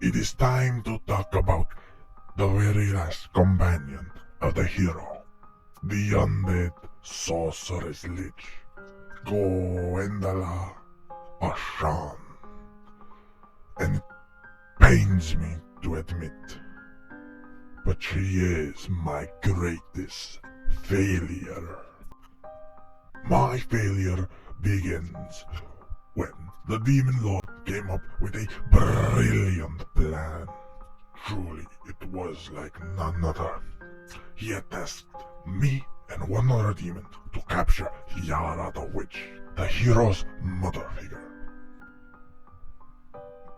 It is time to talk about the very last companion of the hero, the undead sorceress lich, Gwedola Ashann. And it pains me to admit, but she is my greatest failure. My failure begins when the Demon Lord came up with a brilliant plan. Truly, it was like none other. He had tasked me and one other demon to capture Yara the Witch, the hero's mother figure.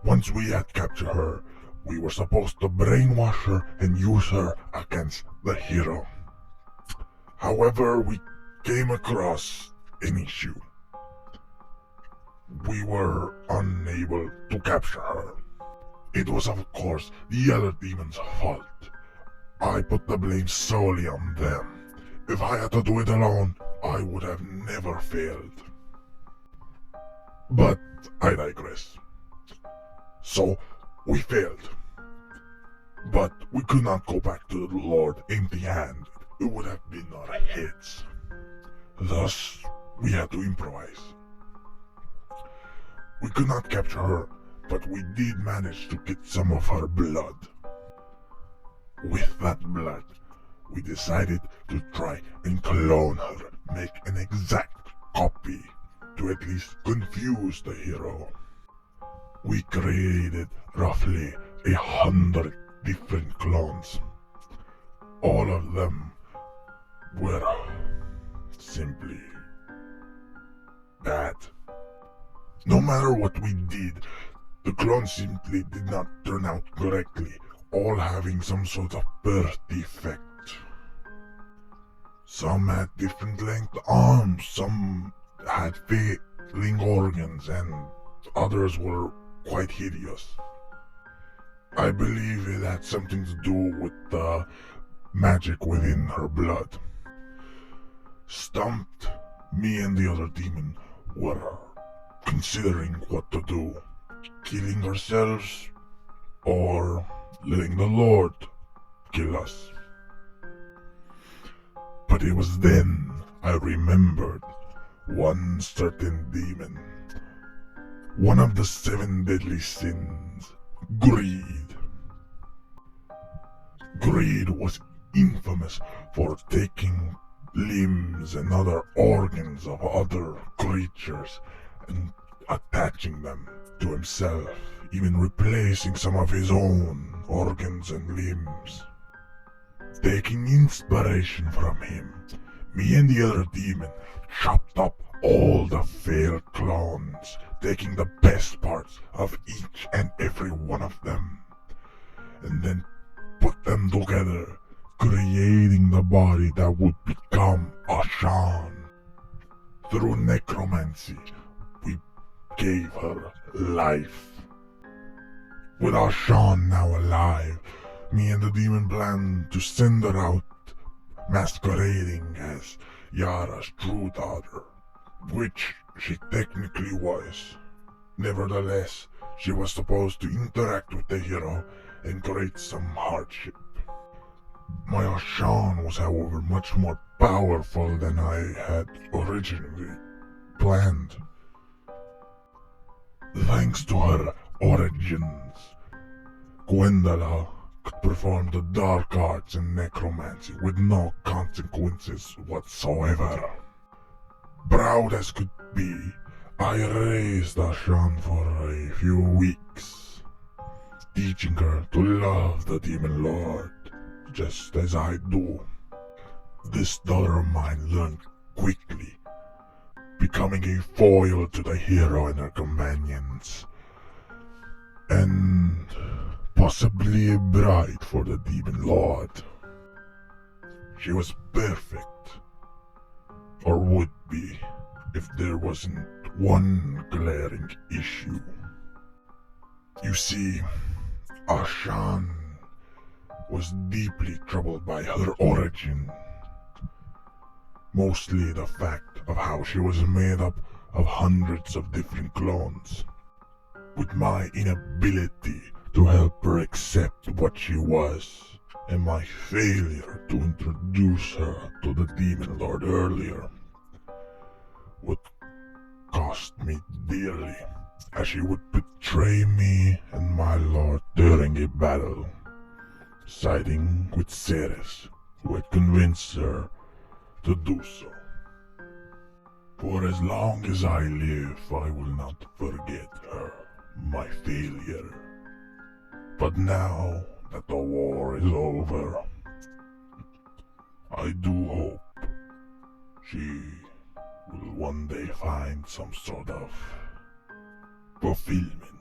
Once we had captured her, we were supposed to brainwash her and use her against the hero. However, we came across an issue. We were unable to capture her. It was of course the other demon's fault. I put the blame solely on them. If I had to do it alone, I would have never failed. But I digress. So, we failed. But we could not go back to the Lord empty-handed. It would have been our heads. Thus, we had to improvise. We could not capture her, but we did manage to get some of her blood. With that blood, we decided to try and clone her, make an exact copy to at least confuse the hero. We created roughly 100 different clones. All of them were simply bad. No matter what we did, the clones simply did not turn out correctly, all having some sort of birth defect. Some had different length arms, some had failing organs, and others were quite hideous. I believe it had something to do with the magic within her blood. Stumped, me and the other demon were considering what to do. Killing ourselves or letting the Lord kill us. But it was then I remembered one certain demon. One of the 7 deadly sins, greed. Greed was infamous for taking limbs and other organs of other creatures and attaching them to himself, even replacing some of his own organs and limbs. Taking inspiration from him, me and the other demon chopped up all the failed clones, taking the best parts of each and every one of them, and then put them together, creating the body that would become Ashann. Through necromancy, we gave her life. With Ashann now alive, me and the demon planned to send her out masquerading as Yara's true daughter, which she technically was. Nevertheless, she was supposed to interact with the hero and create some hardship. My Ashann was however much more powerful than I had originally planned. Thanks to her origins, Gwedola could perform the dark arts and necromancy with no consequences whatsoever. Proud as could be, I raised Ashann for a few weeks, teaching her to love the Demon Lord, just as I do. This daughter of mine learned quickly, becoming a foil to the hero and her companions, and possibly a bride for the Demon Lord. She was perfect, or would be, if there wasn't one glaring issue. You see, Ashann was deeply troubled by her origin, mostly the fact of how she was made up of hundreds of different clones. With my inability to help her accept what she was, and my failure to introduce her to the Demon Lord earlier, would cost me dearly, as she would betray me and my lord during a battle, siding with Ceres, who had convinced her to do so. For as long as I live, I will not forget her, my failure. But now that the war is over, I do hope she will one day find some sort of fulfillment.